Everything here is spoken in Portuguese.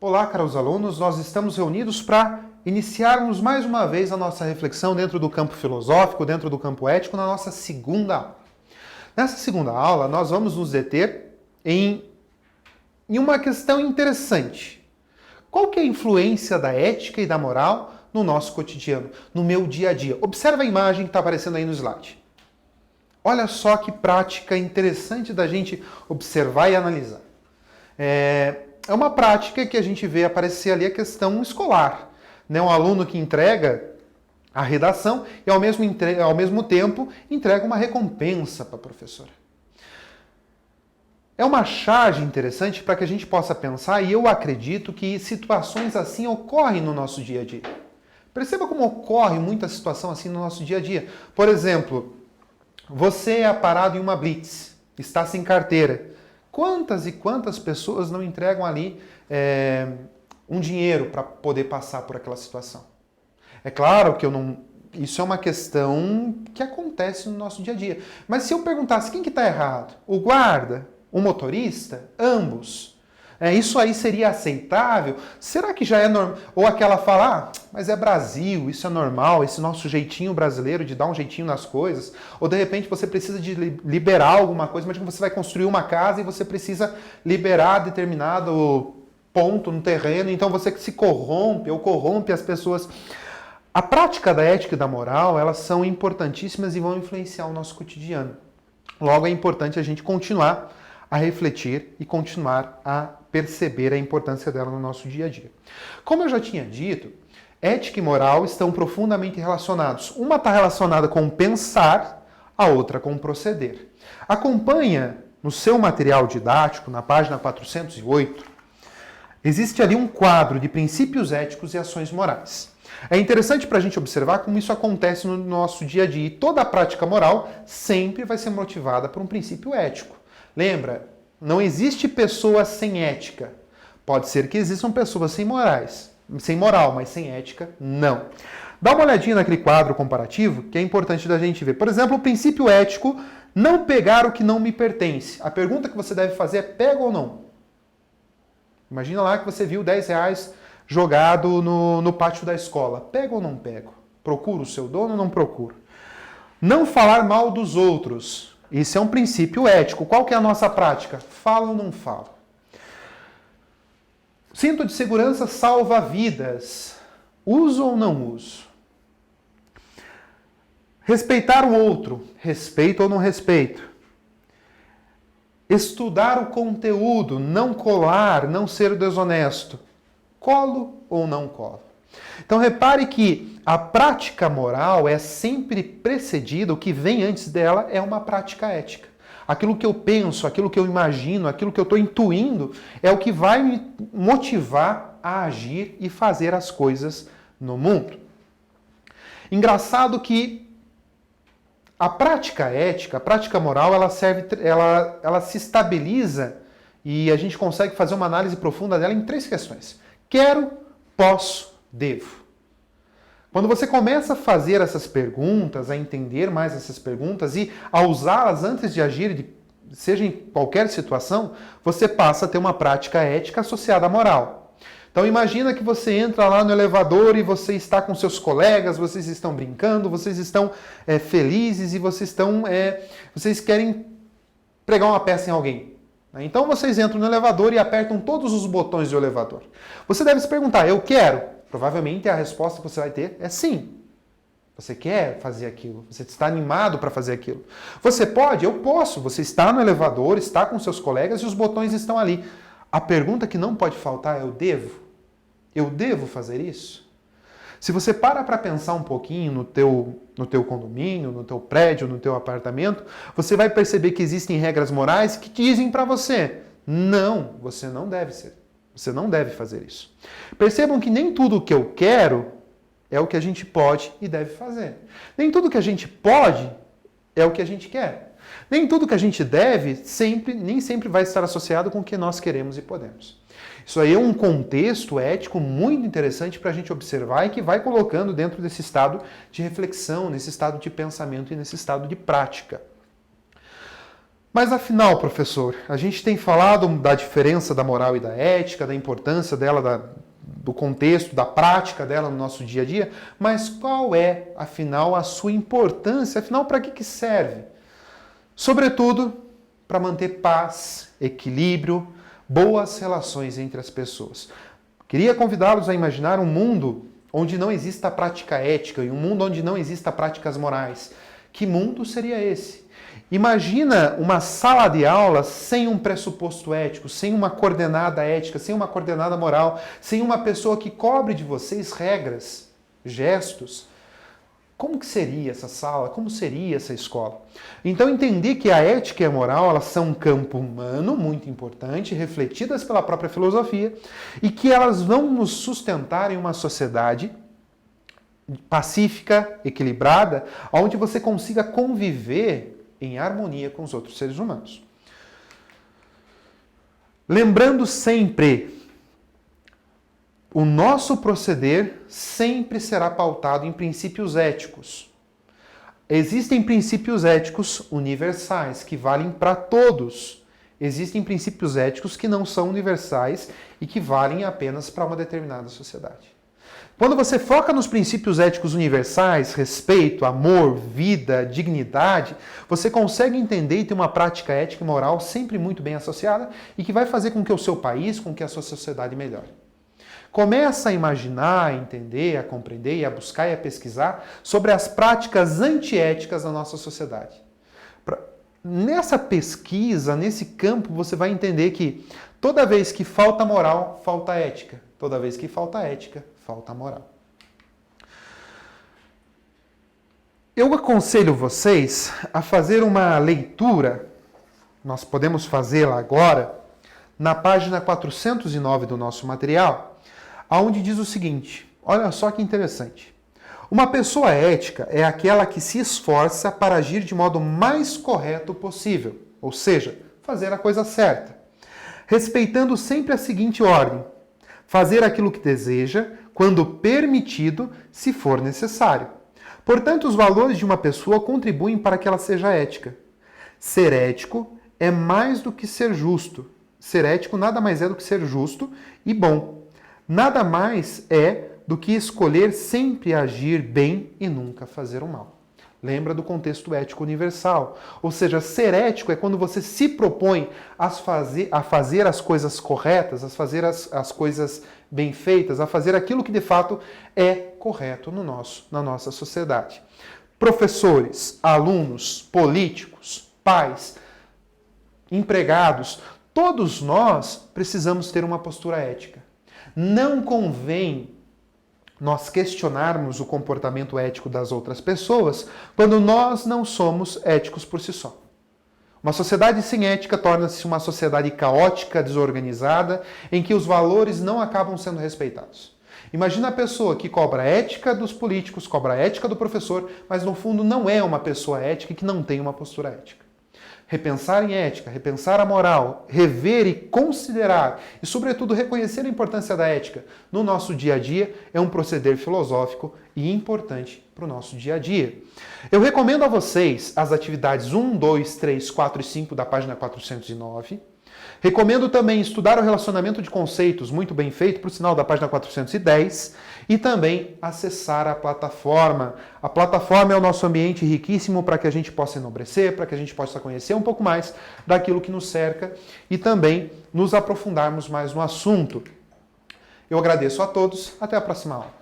Olá, caros alunos, nós estamos reunidos para iniciarmos mais uma vez a nossa reflexão dentro do campo filosófico, dentro do campo ético, na nossa segunda aula. Nessa segunda aula, nós vamos nos deter em uma questão interessante. Qual que é a influência da ética e da moral no nosso cotidiano, no meu dia a dia? Observa a imagem que está aparecendo aí no slide. Olha só que prática interessante da gente observar e analisar. É uma prática que a gente vê aparecer ali a questão escolar. Né? Um aluno que entrega a redação e ao mesmo tempo entrega uma recompensa para a professora. É uma charge interessante para que a gente possa pensar, e eu acredito que situações assim ocorrem no nosso dia a dia. Perceba como ocorre muita situação assim no nosso dia a dia. Por exemplo, você é parado em uma blitz, está sem carteira. Quantas e quantas pessoas não entregam ali um dinheiro para poder passar por aquela situação? É claro que isso é uma questão que acontece no nosso dia a dia. Mas se eu perguntasse quem que está errado? O guarda? O motorista? Ambos? Isso aí seria aceitável? Será que já é normal? Ou aquela fala, mas é Brasil, isso é normal, esse nosso jeitinho brasileiro de dar um jeitinho nas coisas. Ou de repente você precisa de liberar alguma coisa, imagina que você vai construir uma casa e você precisa liberar determinado ponto no terreno, então você se corrompe ou corrompe as pessoas. A prática da ética e da moral, elas são importantíssimas e vão influenciar o nosso cotidiano. Logo, é importante a gente continuar a refletir e continuar a perceber a importância dela no nosso dia a dia. Como eu já tinha dito, ética e moral estão profundamente relacionados. Uma está relacionada com pensar, a outra com proceder. Acompanha no seu material didático, na página 408, existe ali um quadro de princípios éticos e ações morais. É interessante para a gente observar como isso acontece no nosso dia a dia. E toda a prática moral sempre vai ser motivada por um princípio ético. Lembra, não existe pessoa sem ética. Pode ser que existam pessoas sem moral, mas sem ética, não. Dá uma olhadinha naquele quadro comparativo que é importante da gente ver. Por exemplo, o princípio ético, não pegar o que não me pertence. A pergunta que você deve fazer é, pego ou não? Imagina lá que você viu R$10 jogado no pátio da escola. Pego ou não pego? Procuro o seu dono ou não procuro? Não falar mal dos outros. Isso é um princípio ético. Qual que é a nossa prática? Falo ou não falo? Cinto de segurança salva vidas. Uso ou não uso? Respeitar o outro. Respeito ou não respeito? Estudar o conteúdo, não colar, não ser desonesto. Colo ou não colo? Então repare que a prática moral é sempre precedida, o que vem antes dela é uma prática ética. Aquilo que eu penso, aquilo que eu imagino, aquilo que eu estou intuindo é o que vai me motivar a agir e fazer as coisas no mundo. Engraçado que a prática ética, a prática moral, ela se estabiliza e a gente consegue fazer uma análise profunda dela em 3 questões. Quero, posso, devo. Quando você começa a fazer essas perguntas, a entender mais essas perguntas e a usá-las antes de agir, seja em qualquer situação, você passa a ter uma prática ética associada à moral. Então imagina que você entra lá no elevador e você está com seus colegas, vocês estão brincando, vocês estão felizes e vocês querem pregar uma peça em alguém. Então vocês entram no elevador e apertam todos os botões do elevador. Você deve se perguntar, eu quero? Provavelmente a resposta que você vai ter é sim. Você quer fazer aquilo, você está animado para fazer aquilo. Você pode? Eu posso. Você está no elevador, está com seus colegas e os botões estão ali. A pergunta que não pode faltar é, eu devo? Eu devo fazer isso? Se você para pensar um pouquinho no teu condomínio, no teu prédio, no teu apartamento, você vai perceber que existem regras morais que dizem para você, não, você não deve ser. Você não deve fazer isso. Percebam que nem tudo o que eu quero é o que a gente pode e deve fazer. Nem tudo que a gente pode é o que a gente quer. Nem tudo que a gente deve nem sempre vai estar associado com o que nós queremos e podemos. Isso aí é um contexto ético muito interessante para a gente observar e que vai colocando dentro desse estado de reflexão, nesse estado de pensamento e nesse estado de prática. Mas afinal, professor, a gente tem falado da diferença da moral e da ética, da importância dela, do contexto, da prática dela no nosso dia a dia, mas qual é, afinal, a sua importância? Afinal, para que serve? Sobretudo, para manter paz, equilíbrio, boas relações entre as pessoas. Queria convidá-los a imaginar um mundo onde não exista prática ética e um mundo onde não exista práticas morais. Que mundo seria esse? Imagina uma sala de aula sem um pressuposto ético, sem uma coordenada ética, sem uma coordenada moral, sem uma pessoa que cobre de vocês regras, gestos. Como que seria essa sala? Como seria essa escola? Então, entender que a ética e a moral elas são um campo humano muito importante, refletidas pela própria filosofia, e que elas vão nos sustentar em uma sociedade pacífica, equilibrada, onde você consiga conviver em harmonia com os outros seres humanos. Lembrando sempre, o nosso proceder sempre será pautado em princípios éticos. Existem princípios éticos universais, que valem para todos. Existem princípios éticos que não são universais e que valem apenas para uma determinada sociedade. Quando você foca nos princípios éticos universais, respeito, amor, vida, dignidade, você consegue entender e ter uma prática ética e moral sempre muito bem associada e que vai fazer com que o seu país, com que a sua sociedade melhore. Começa a imaginar, a entender, a compreender, a buscar e a pesquisar sobre as práticas antiéticas da nossa sociedade. Nessa pesquisa, nesse campo, você vai entender que toda vez que falta moral, falta ética. Toda vez que falta ética, falta moral. Eu aconselho vocês a fazer uma leitura, nós podemos fazê-la agora, na página 409 do nosso material, onde diz o seguinte, olha só que interessante. Uma pessoa ética é aquela que se esforça para agir de modo mais correto possível, ou seja, fazer a coisa certa, respeitando sempre a seguinte ordem: fazer aquilo que deseja, quando permitido, se for necessário. Portanto, os valores de uma pessoa contribuem para que ela seja ética. Ser ético é mais do que ser justo. Ser ético nada mais é do que ser justo e bom. Nada mais é do que escolher sempre agir bem e nunca fazer o mal. Lembra do contexto ético universal. Ou seja, ser ético é quando você se propõe a fazer as coisas corretas, a fazer as coisas bem feitas, a fazer aquilo que de fato é correto na nossa sociedade. Professores, alunos, políticos, pais, empregados, todos nós precisamos ter uma postura ética. Não convém nós questionarmos o comportamento ético das outras pessoas quando nós não somos éticos por si só. Uma sociedade sem ética torna-se uma sociedade caótica, desorganizada, em que os valores não acabam sendo respeitados. Imagina a pessoa que cobra a ética dos políticos, cobra a ética do professor, mas no fundo não é uma pessoa ética e que não tem uma postura ética. Repensar em ética, repensar a moral, rever e considerar e, sobretudo, reconhecer a importância da ética no nosso dia a dia é um proceder filosófico e importante para o nosso dia a dia. Eu recomendo a vocês as atividades 1, 2, 3, 4 e 5 da página 409. Recomendo também estudar o relacionamento de conceitos, muito bem feito, por sinal da página 410, e também acessar a plataforma. A plataforma é o nosso ambiente riquíssimo para que a gente possa enobrecer, para que a gente possa conhecer um pouco mais daquilo que nos cerca e também nos aprofundarmos mais no assunto. Eu agradeço a todos, até a próxima aula.